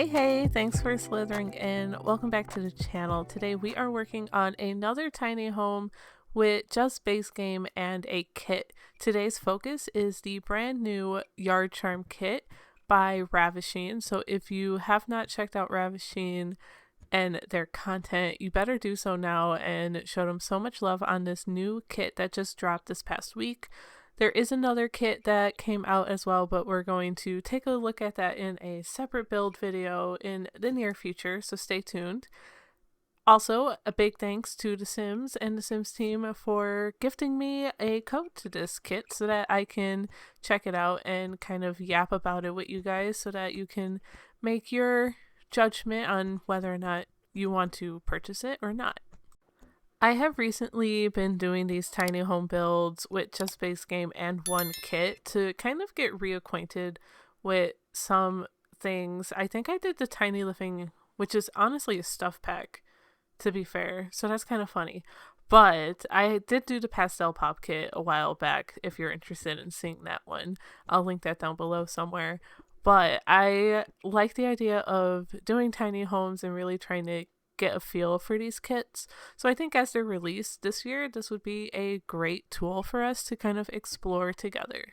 Hey, thanks for slithering in. Welcome back to the channel. Today we are working on another tiny home with just base game and a kit. Today's focus is the brand new Yard Charm kit by Ravishing. So if you have not checked out Ravishing and their content, you better do so now and show them so much love on this new kit that just dropped this past week. There is another kit that came out as well, but we're going to take a look at that in a separate build video in the near future, so stay tuned. Also, a big thanks to The Sims and the Sims team for gifting me a code to this kit so that I can check it out and kind of yap about it with you guys so that you can make your judgment on whether or not you want to purchase it or not. I have recently been doing these tiny home builds with just base game and one kit to kind of get reacquainted with some things. I think I did the tiny living, which is honestly a stuff pack, to be fair, so that's kind of funny. But I did do the pastel pop kit a while back if you're interested in seeing that one. I'll link that down below somewhere. But I like the idea of doing tiny homes and really trying to get a feel for these kits. So I think as they're released this year, this would be a great tool for us to kind of explore together.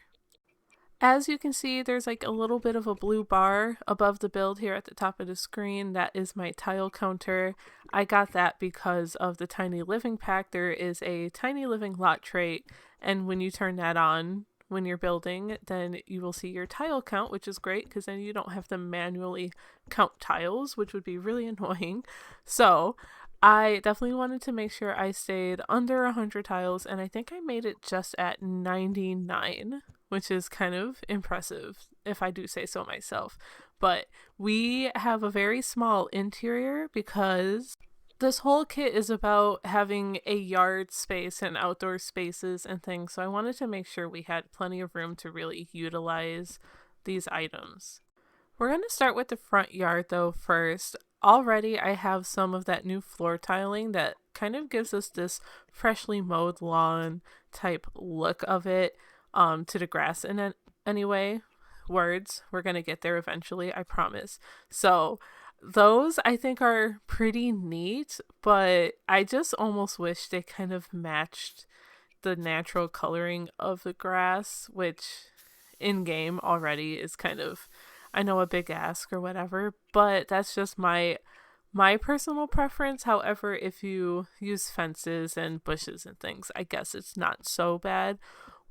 As you can see, there's like a little bit of a blue bar above the build here at the top of the screen. That is my tile counter. I got that because of the tiny living pack. There is a tiny living lot trait, and when you turn that on when you're building, then you will see your tile count, which is great because then you don't have to manually count tiles, which would be really annoying. So I definitely wanted to make sure I stayed under 100 tiles, and I think I made it just at 99, which is kind of impressive if I do say so myself. But we have a very small interior because this whole kit is about having a yard space and outdoor spaces and things, so I wanted to make sure we had plenty of room to really utilize these items. We're going to start with the front yard though first. Already I have some of that new floor tiling that kind of gives us this freshly mowed lawn type look of it to the grass in anyway. Words, we're going to get there eventually, I promise. So those I think are pretty neat, but I just almost wish they kind of matched the natural coloring of the grass, which in game already is kind of, I know, a big ask or whatever, but that's just my personal preference. However, if you use fences and bushes and things, I guess it's not so bad.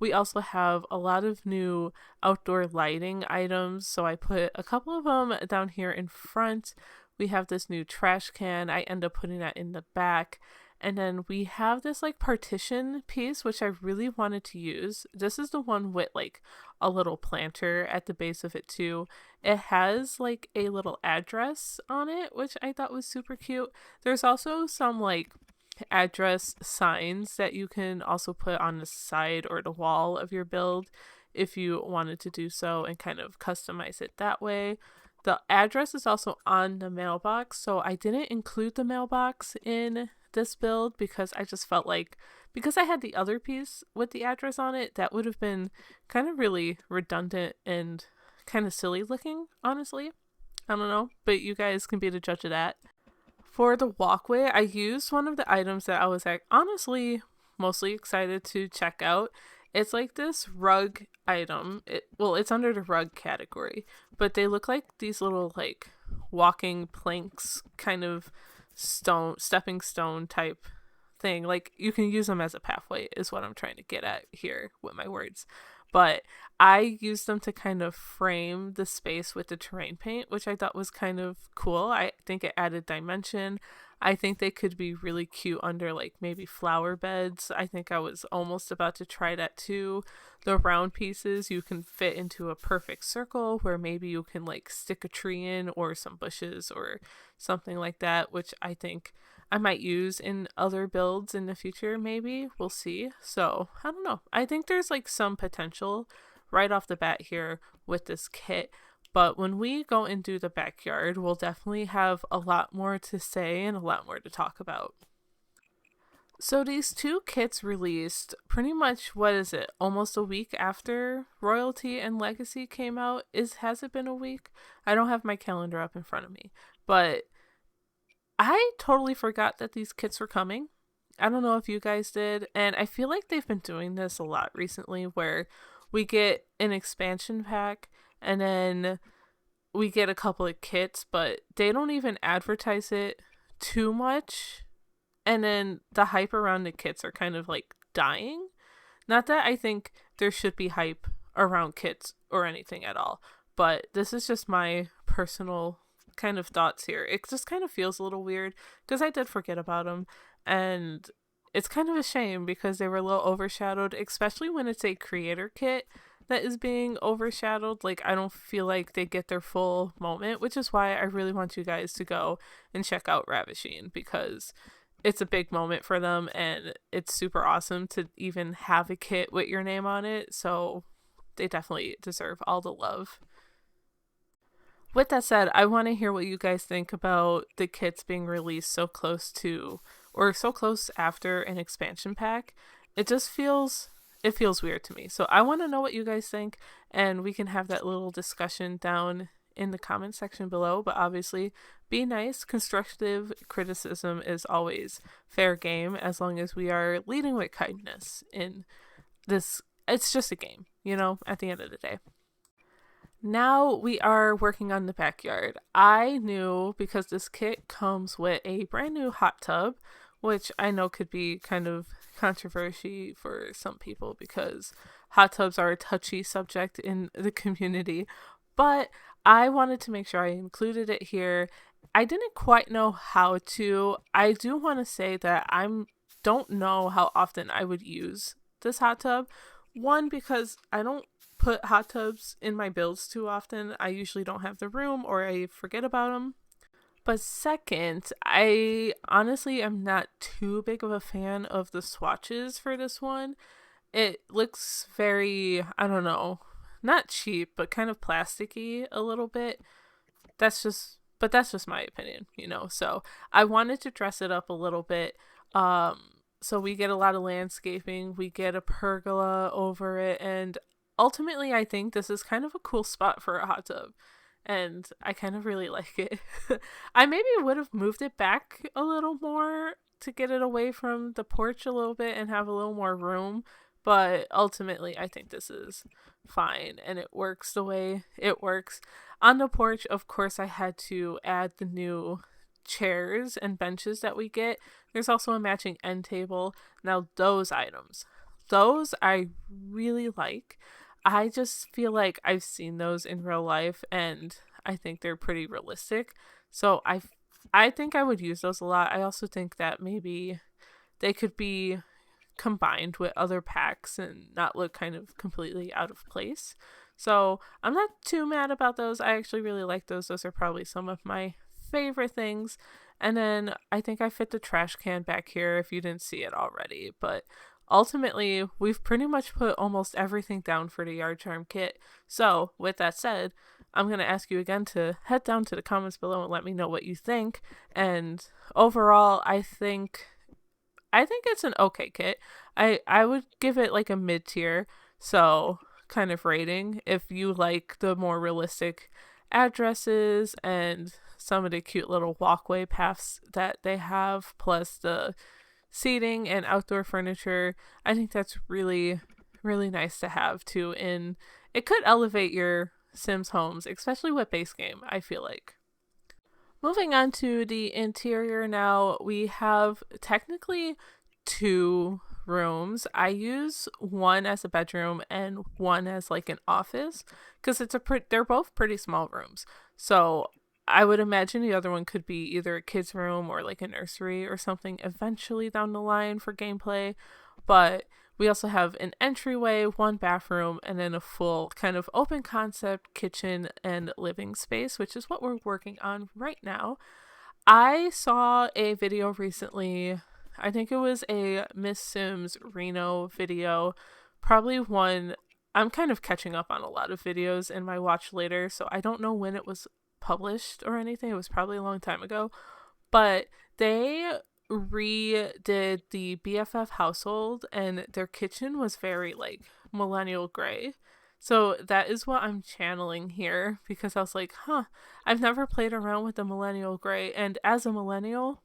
We also have a lot of new outdoor lighting items, so I put a couple of them down here in front. We have this new trash can. I end up putting that in the back. And then we have this like partition piece, which I really wanted to use. This is the one with like a little planter at the base of it too. It has like a little address on it, which I thought was super cute. There's also some like address signs that you can also put on the side or the wall of your build if you wanted to do so and kind of customize it that way. The address is also on the mailbox, so I didn't include the mailbox in this build because I just felt like, because I had the other piece with the address on it, that would have been kind of really redundant and kind of silly looking, honestly. I don't know, but you guys can be the judge of that. For the walkway, I used one of the items that I was like honestly mostly excited to check out. It's like this rug item. It's under the rug category, but they look like these little like walking planks, kind of stepping stone type thing. Like you can use them as a pathway is what I'm trying to get at here with my words. But I used them to kind of frame the space with the terrain paint, which I thought was kind of cool. I think it added dimension. I think they could be really cute under like maybe flower beds. I think I was almost about to try that too. The round pieces you can fit into a perfect circle where maybe you can like stick a tree in or some bushes or something like that, which I think I might use in other builds in the future, maybe. We'll see. So, I don't know. I think there's like some potential right off the bat here with this kit. But when we go and do the backyard, we'll definitely have a lot more to say and a lot more to talk about. So these two kits released pretty much, what is it, almost a week after Royalty and Legacy came out. Has it been a week? I don't have my calendar up in front of me, but I totally forgot that these kits were coming. I don't know if you guys did, and I feel like they've been doing this a lot recently where we get an expansion pack and then we get a couple of kits, but they don't even advertise it too much. And then the hype around the kits are kind of like dying. Not that I think there should be hype around kits or anything at all, but this is just my personal kind of thoughts here. It just kind of feels a little weird because I did forget about them, and it's kind of a shame because they were a little overshadowed, especially when it's a creator kit that is being overshadowed. Like, I don't feel like they get their full moment, which is why I really want you guys to go and check out Ravishing, because it's a big moment for them and it's super awesome to even have a kit with your name on it. So they definitely deserve all the love. With that said, I want to hear what you guys think about the kits being released so close to, or so close after an expansion pack. It feels weird to me. So I want to know what you guys think, and we can have that little discussion down in the comment section below. But obviously, be nice. Constructive criticism is always fair game, as long as we are leading with kindness in this. It's just a game, at the end of the day. Now we are working on the backyard. I knew, because this kit comes with a brand new hot tub, which I know could be kind of controversy for some people because hot tubs are a touchy subject in the community, but I wanted to make sure I included it here. I didn't quite know how to. I do want to say that don't know how often I would use this hot tub. One, because I don't put hot tubs in my builds too often. I usually don't have the room or I forget about them. But second, I honestly am not too big of a fan of the swatches for this one. It looks very, I don't know, not cheap, but kind of plasticky a little bit. But that's just my opinion, So I wanted to dress it up a little bit. So we get a lot of landscaping, we get a pergola over it, and ultimately I think this is kind of a cool spot for a hot tub. And I kind of really like it. I maybe would have moved it back a little more to get it away from the porch a little bit and have a little more room. But ultimately, I think this is fine and it works the way it works. On the porch, of course, I had to add the new chairs and benches that we get. There's also a matching end table. Now, those items, those I really like. I just feel like I've seen those in real life and I think they're pretty realistic. So I think I would use those a lot. I also think that maybe they could be combined with other packs and not look kind of completely out of place. So I'm not too mad about those. I actually really like those. Those are probably some of my favorite things. And then I think I fit the trash can back here if you didn't see it already. But ultimately, we've pretty much put almost everything down for the yard charm kit. So, with that said, I'm going to ask you again to head down to the comments below and let me know what you think. And overall, I think it's an okay kit. I would give it like a mid-tier, so kind of rating. If you like the more realistic addresses and some of the cute little walkway paths that they have, plus the seating and outdoor furniture, I think that's really, really nice to have too. And it could elevate your Sims homes, especially with base game, I feel like. Moving on to the interior now, we have technically 2 rooms. I use one as a bedroom and one as like an office because they're both pretty small rooms. So I would imagine the other one could be either a kid's room or like a nursery or something eventually down the line for gameplay. But we also have an entryway, 1 bathroom, and then a full kind of open concept kitchen and living space, which is what we're working on right now. I saw a video recently. I think it was a Miss Sims Reno video. Probably one. I'm kind of catching up on a lot of videos in my watch later, so I don't know when it was published or anything. It was probably a long time ago, but they redid the BFF household, and their kitchen was very like millennial gray. So that is what I'm channeling here because I was like, huh, I've never played around with the millennial gray. And as a millennial,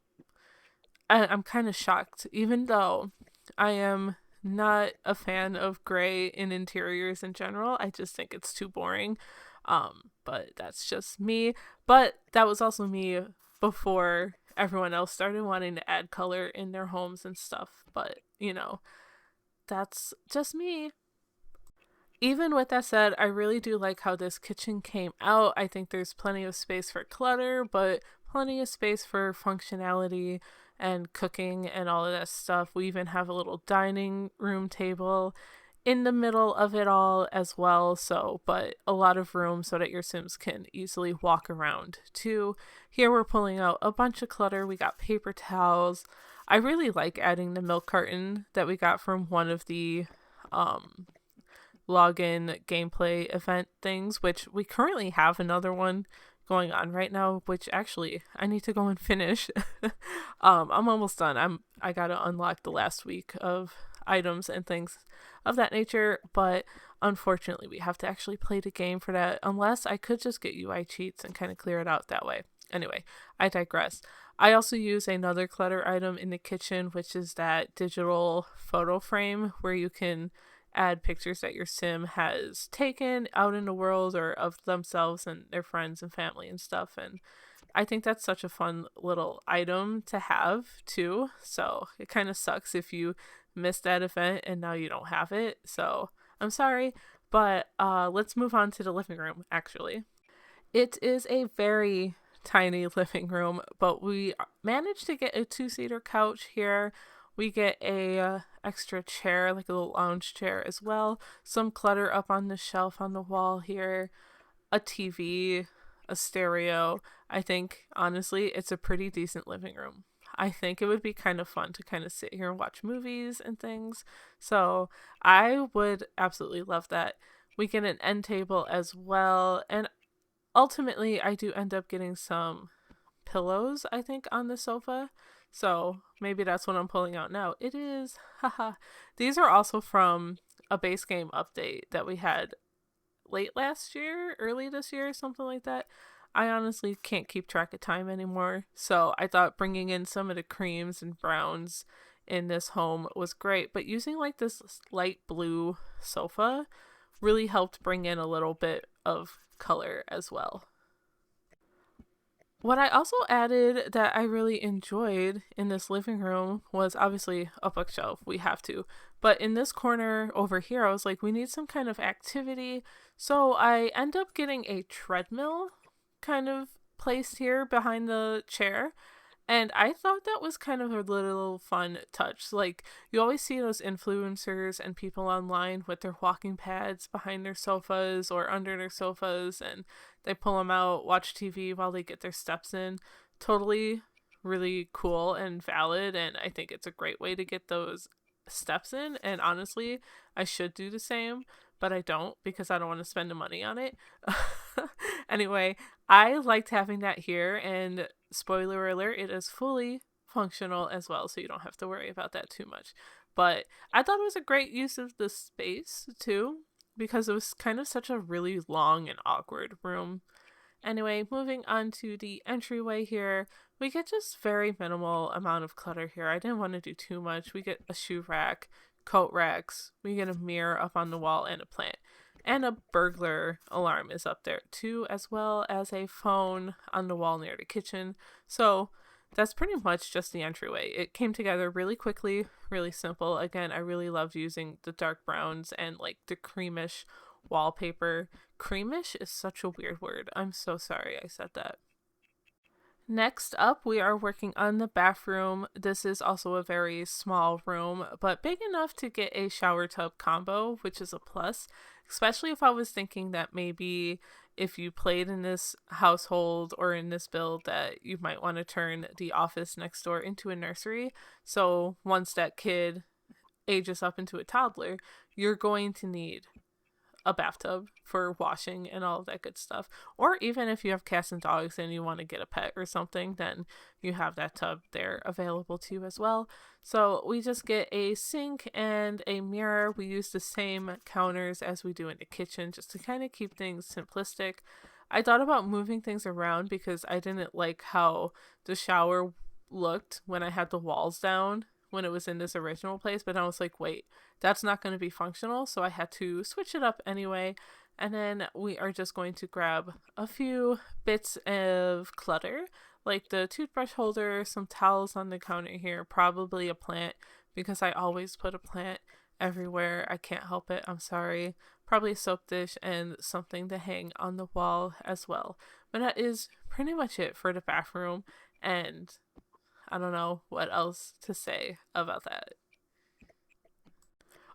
I'm kind of shocked, even though I am not a fan of gray in interiors in general. I just think it's too boring. But that's just me. But that was also me before everyone else started wanting to add color in their homes and stuff. But, that's just me. Even with that said, I really do like how this kitchen came out. I think there's plenty of space for clutter, but plenty of space for functionality and cooking and all of that stuff. We even have a little dining room table in the middle of it all as well. So, but a lot of room so that your Sims can easily walk around too. Here we're pulling out a bunch of clutter. We got paper towels. I really like adding the milk carton that we got from one of the login gameplay event things, which we currently have another one going on right now, which actually I need to go and finish. I'm almost done. I gotta unlock the last week of items and things of that nature, but unfortunately we have to actually play the game for that, unless I could just get UI cheats and kind of clear it out that way. Anyway, I digress. I also use another clutter item in the kitchen, which is that digital photo frame where you can add pictures that your sim has taken out in the world or of themselves and their friends and family and stuff. And I think that's such a fun little item to have too. So it kind of sucks if you missed that event and now you don't have it. So I'm sorry, but let's move on to the living room actually. It is a very tiny living room, but we managed to get a two-seater couch here. We get a extra chair, like a little lounge chair as well. Some clutter up on the shelf on the wall here. A TV, a stereo. I think, honestly, it's a pretty decent living room. I think it would be kind of fun to kind of sit here and watch movies and things. So I would absolutely love that. We get an end table as well. And ultimately, I do end up getting some pillows, I think, on the sofa. So maybe that's what I'm pulling out now. It is. Haha. These are also from a base game update that we had late last year, early this year, something like that. I honestly can't keep track of time anymore. So I thought bringing in some of the creams and browns in this home was great. But using like this light blue sofa really helped bring in a little bit of color as well. What I also added that I really enjoyed in this living room was obviously a bookshelf. We have to. But in this corner over here, I was like, we need some kind of activity. So I end up getting a treadmill kind of placed here behind the chair. And I thought that was kind of a little fun touch. Like, you always see those influencers and people online with their walking pads behind their sofas or under their sofas, and they pull them out, watch TV while they get their steps in. Totally really cool and valid, and I think it's a great way to get those steps in. And honestly, I should do the same, but I don't because I don't want to spend the money on it. Anyway, I liked having that here, and spoiler alert, it is fully functional as well, so you don't have to worry about that too much. But I thought it was a great use of the space too, because it was kind of such a really long and awkward room. Anyway, moving on to the entryway here, we get just very minimal amount of clutter here. I didn't want to do too much. We get a shoe rack, coat racks, we get a mirror up on the wall, and a plant. And a burglar alarm is up there too, as well as a phone on the wall near the kitchen. So that's pretty much just the entryway. It came together really quickly, really simple. Again, I really loved using the dark browns and like the creamish wallpaper. Creamish is such a weird word. I'm so sorry I said that. Next up, we are working on the bathroom. This is also a very small room, but big enough to get a shower tub combo, which is a plus, especially if I was thinking that maybe if you played in this household or in this build that you might want to turn the office next door into a nursery. So once that kid ages up into a toddler, you're going to need a bathtub for washing and all of that good stuff. Or even if you have cats and dogs and you want to get a pet or something, then you have that tub there available to you as well. So we just get a sink and a mirror. We use the same counters as we do in the kitchen just to kind of keep things simplistic. I thought about moving things around because I didn't like how the shower looked when I had the walls down when it was in this original place, but I was like, wait, that's not going to be functional, so I had to switch it up anyway. And then we are just going to grab a few bits of clutter, like the toothbrush holder, some towels on the counter here, probably a plant, because I always put a plant everywhere. I can't help it, I'm sorry. Probably a soap dish and something to hang on the wall as well. But that is pretty much it for the bathroom, and I don't know what else to say about that.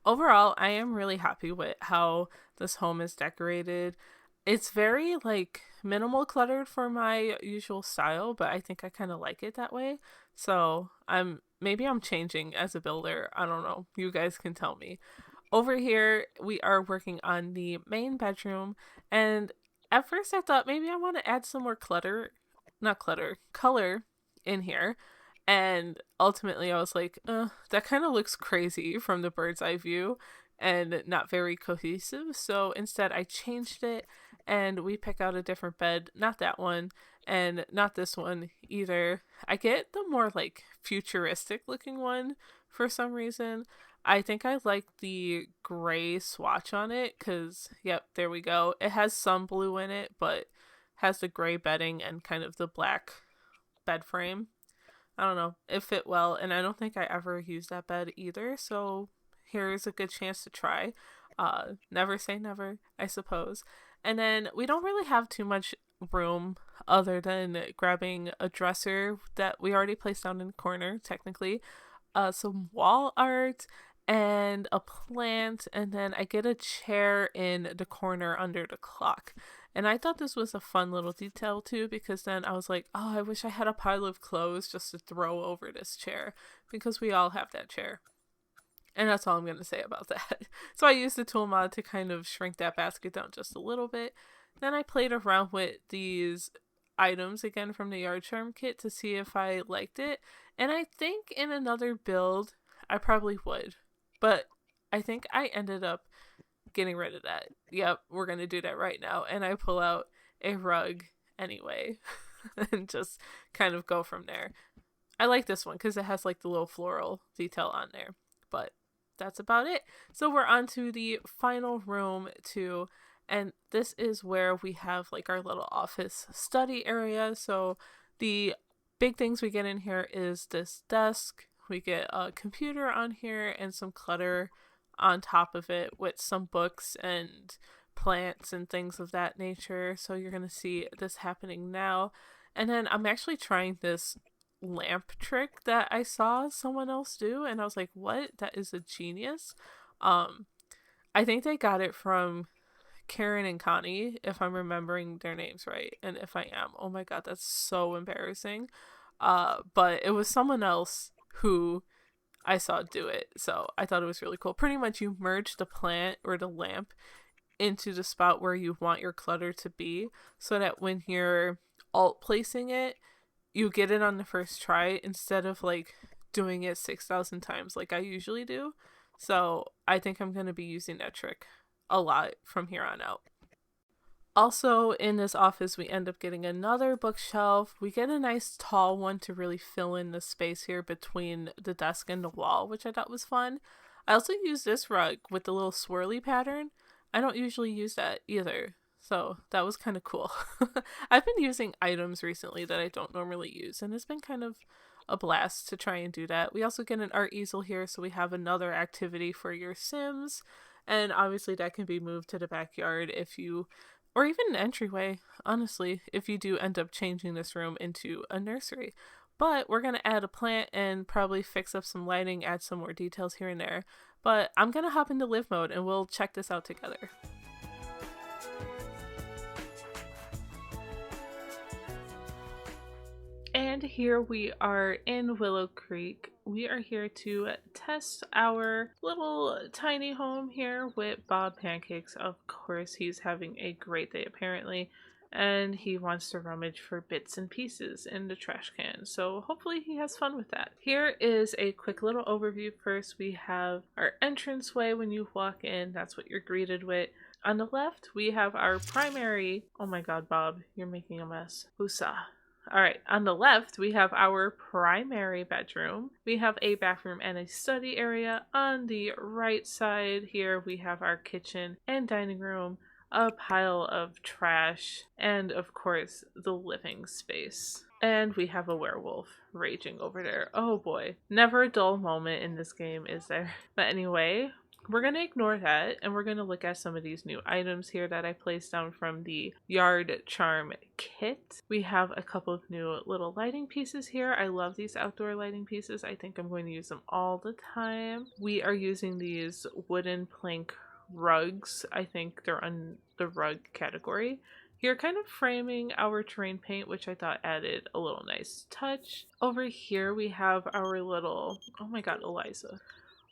Overall, I am really happy with how this home is decorated. It's very like minimal cluttered for my usual style, but I think I kind of like it that way. So maybe I'm changing as a builder. I don't know. You guys can tell me. Over here, we are working on the main bedroom, and at first I thought maybe I want to add some more color in here. And ultimately, I was like, that kind of looks crazy from the bird's eye view and not very cohesive. So instead, I changed it and we pick out a different bed. Not that one and not this one either. I get the more like futuristic looking one for some reason. I think I like the gray swatch on it because, yep, there we go. It has some blue in it, but has the gray bedding and kind of the black bed frame. I don't know, it fit well, and I don't think I ever used that bed either, so here's a good chance to try. Never say never, I suppose. And then we don't really have too much room other than grabbing a dresser that we already placed down in the corner, technically, some wall art, and a plant, and then I get a chair in the corner under the clock. And I thought this was a fun little detail too, because then I was like, oh, I wish I had a pile of clothes just to throw over this chair, because we all have that chair. And that's all I'm going to say about that. So I used the tool mod to kind of shrink that basket down just a little bit. Then I played around with these items again from the yard charm kit to see if I liked it. And I think in another build, I probably would. But I think I ended up getting rid of that. Yep, we're gonna do that right now. And I pull out a rug anyway and just kind of go from there. I like this one because it has like the little floral detail on there, but that's about it. So we're on to the final room too, and this is where we have like our little office study area. So the big things we get in here is this desk. We get a computer on here and some clutter on top of it with some books and plants and things of that nature. So you're going to see this happening now. And then I'm actually trying this lamp trick that I saw someone else do, and I was like, what? That is a genius. I think they got it from Karen and Connie, if I'm remembering their names right. And if I am, oh my god, that's so embarrassing. But it was someone else who I saw do it, so I thought it was really cool. Pretty much you merge the plant or the lamp into the spot where you want your clutter to be, so that when you're alt placing it, you get it on the first try instead of like doing it 6,000 times like I usually do. So I think I'm going to be using that trick a lot from here on out. Also, in this office, we end up getting another bookshelf. We get a nice tall one to really fill in the space here between the desk and the wall, which I thought was fun. I also use this rug with the little swirly pattern. I don't usually use that either, so that was kind of cool. I've been using items recently that I don't normally use, and it's been kind of a blast to try and do that. We also get an art easel here, so we have another activity for your Sims, and obviously that can be moved to the backyard if you... or even an entryway, honestly, if you do end up changing this room into a nursery. But we're going to add a plant and probably fix up some lighting, add some more details here and there. But I'm going to hop into live mode and we'll check this out together. And here we are in Willow Creek. We are here to test our little tiny home here with Bob Pancakes. Of course, he's having a great day apparently, and he wants to rummage for bits and pieces in the trash can. So hopefully he has fun with that. Here is a quick little overview. First, we have our entranceway when you walk in. That's what you're greeted with. On the left, we have our primary... Oh my god, Bob, you're making a mess. Husa. Alright, on the left, we have our primary bedroom. We have a bathroom and a study area. On the right side here, we have our kitchen and dining room, a pile of trash, and of course, the living space. And we have a werewolf raging over there. Oh boy, never a dull moment in this game, is there? But anyway, we're going to ignore that, and we're going to look at some of these new items here that I placed down from the Yard Charm kit. We have a couple of new little lighting pieces here. I love these outdoor lighting pieces. I think I'm going to use them all the time. We are using these wooden plank rugs. I think they're on the rug category. Here, kind of framing our terrain paint, which I thought added a little nice touch. Over here, we have our little... Oh my god, Eliza.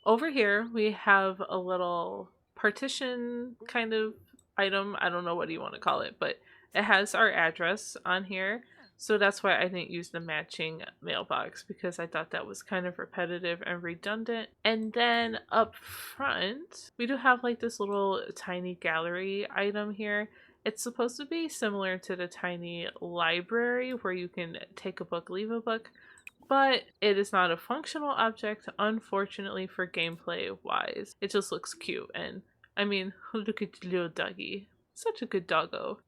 Over here, we have a little partition kind of item. I don't know what you want to call it, but it has our address on here. So that's why I didn't use the matching mailbox, because I thought that was kind of repetitive and redundant. And then up front, we do have like this little tiny gallery item here. It's supposed to be similar to the tiny library where you can take a book, leave a book. But it is not a functional object, unfortunately, for gameplay wise. It just looks cute, and I mean, look at the little doggy. Such a good doggo.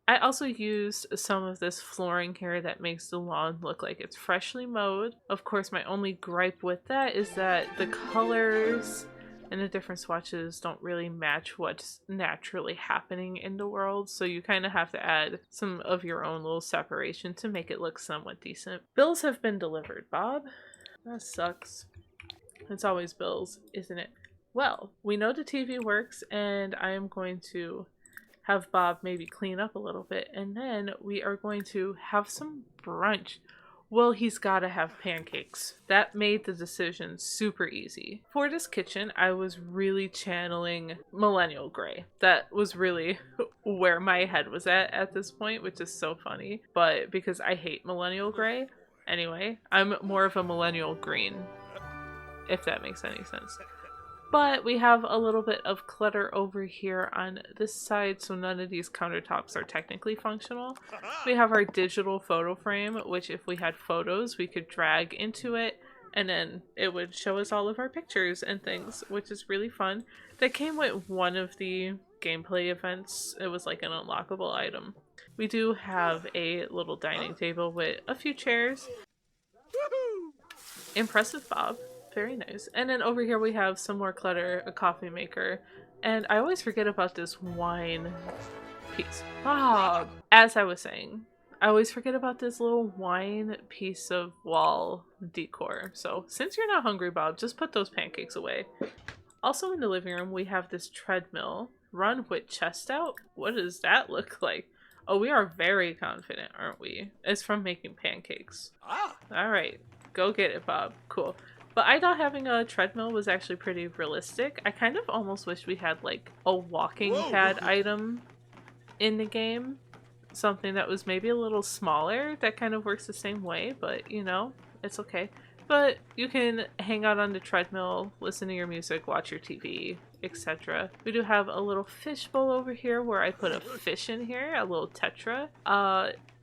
I also used some of this flooring here that makes the lawn look like it's freshly mowed. Of course, my only gripe with that is that the colors and the different swatches don't really match what's naturally happening in the world, so you kind of have to add some of your own little separation to make it look somewhat decent. Bills have been delivered, Bob. That sucks. It's always bills, isn't it? Well, we know the TV works, and I am going to have Bob maybe clean up a little bit, and then we are going to have some brunch. Well, he's gotta have pancakes. That made the decision super easy. For this kitchen, I was really channeling Millennial Gray. That was really where my head was at this point, which is so funny. But because I hate Millennial Gray, anyway, I'm more of a Millennial Green, if that makes any sense. But we have a little bit of clutter over here on this side, so none of these countertops are technically functional. We have our digital photo frame, which if we had photos, we could drag into it, and then it would show us all of our pictures and things, which is really fun. That came with one of the gameplay events. It was like an unlockable item. We do have a little dining table with a few chairs. Impressive, Bob. Very nice. And then over here we have some more clutter, a coffee maker, and I always forget about this wine piece. As I was saying, I always forget about this little wine piece of wall decor. So since you're not hungry, Bob, just put those pancakes away. Also in the living room, we have this treadmill. Run with chest out? What does that look like? Oh, we are very confident, aren't we? It's from making pancakes. Alright, go get it, Bob. Cool. But I thought having a treadmill was actually pretty realistic. I kind of almost wish we had like a walking pad item in the game. Something that was maybe a little smaller that kind of works the same way, but you know, it's okay. But you can hang out on the treadmill, listen to your music, watch your TV, etc. We do have a little fishbowl over here where I put a fish in here, a little tetra.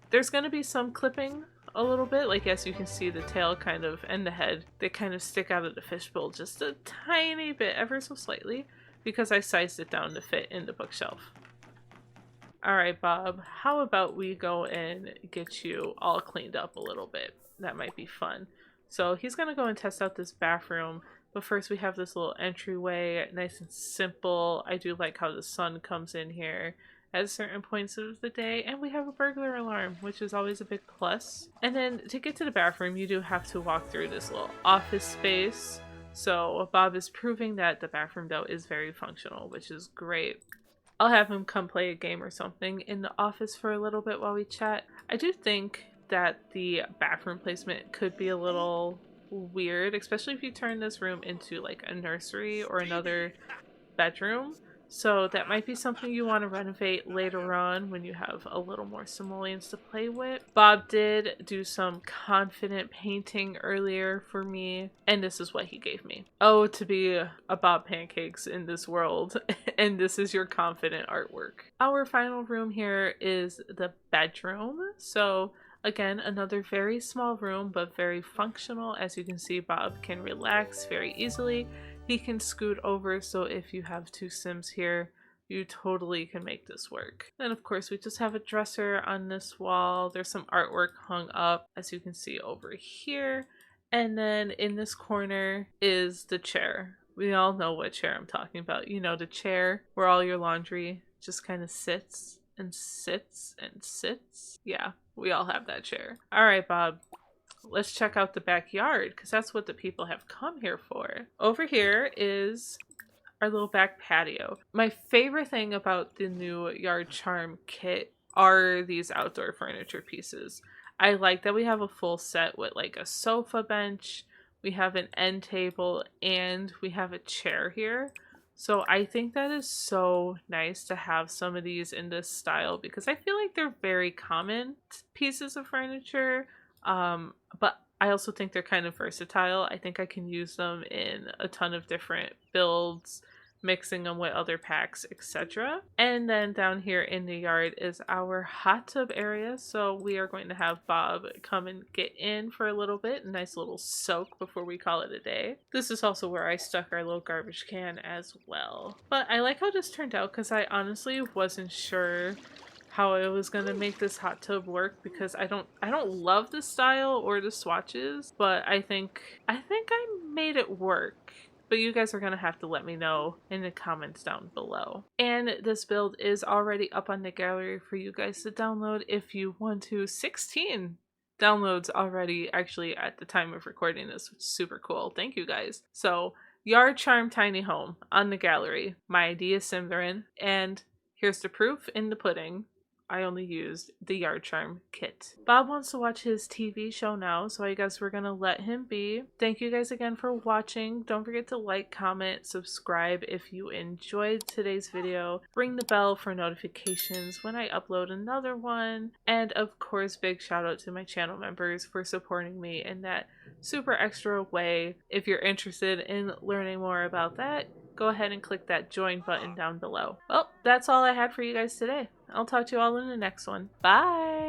There's going to be some clipping a little bit, like as you can see the tail kind of and the head, they kind of stick out of the fishbowl just a tiny bit, ever so slightly, because I sized it down to fit in the bookshelf. Alright, Bob, how about we go and get you all cleaned up a little bit? That might be fun. So he's gonna go and test out this bathroom, but first we have this little entryway, nice and simple. I do like how the sun comes in here at certain points of the day, and we have a burglar alarm, which is always a big plus. And then to get to the bathroom, you do have to walk through this little office space. So Bob is proving that the bathroom though is very functional, which is great. I'll have him come play a game or something in the office for a little bit while we chat. I do think that the bathroom placement could be a little weird, especially if you turn this room into like a nursery or another bedroom. So that might be something you want to renovate later on when you have a little more simoleons to play with. Bob did do some confident painting earlier for me, and this is what he gave me. Oh, to be a Bob Pancakes in this world, and this is your confident artwork. Our final room here is the bedroom. So again, another very small room, but very functional. As you can see, Bob can relax very easily. He can scoot over, so if you have two Sims here, you totally can make this work. Then of course we just have a dresser on this wall. There's some artwork hung up, as you can see over here. And then in this corner is the chair. We all know what chair I'm talking about. You know, the chair where all your laundry just kind of sits and sits and sits. Yeah, we all have that chair. All right, Bob. Let's check out the backyard, because that's what the people have come here for. Over here is our little back patio. My favorite thing about the new Yard Charm kit are these outdoor furniture pieces. I like that we have a full set with like a sofa bench, we have an end table, and we have a chair here. So I think that is so nice to have some of these in this style, because I feel like they're very common pieces of furniture. But I also think they're kind of versatile. I think I can use them in a ton of different builds, mixing them with other packs, etc. And then down here in the yard is our hot tub area. So we are going to have Bob come and get in for a little bit, a nice little soak before we call it a day. This is also where I stuck our little garbage can as well. But I like how this turned out, because I honestly wasn't sure how I was gonna make this hot tub work, because I don't love the style or the swatches, but I think I made it work. But you guys are gonna have to let me know in the comments down below. And this build is already up on the gallery for you guys to download if you want to. 16 downloads already, actually, at the time of recording this, which is super cool. Thank you guys. So Yard Charm Tiny Home on the gallery. My idea is Symtherin, and here's the proof in the pudding. I only used the Yard Charm kit. Bob wants to watch his TV show now, so I guess we're gonna let him be. Thank you guys again for watching. Don't forget to like, comment, subscribe if you enjoyed today's video. Ring the bell for notifications when I upload another one. And of course, big shout out to my channel members for supporting me in that super extra way. If you're interested in learning more about that, go ahead and click that join button down below. Well, that's all I had for you guys today. I'll talk to you all in the next one. Bye!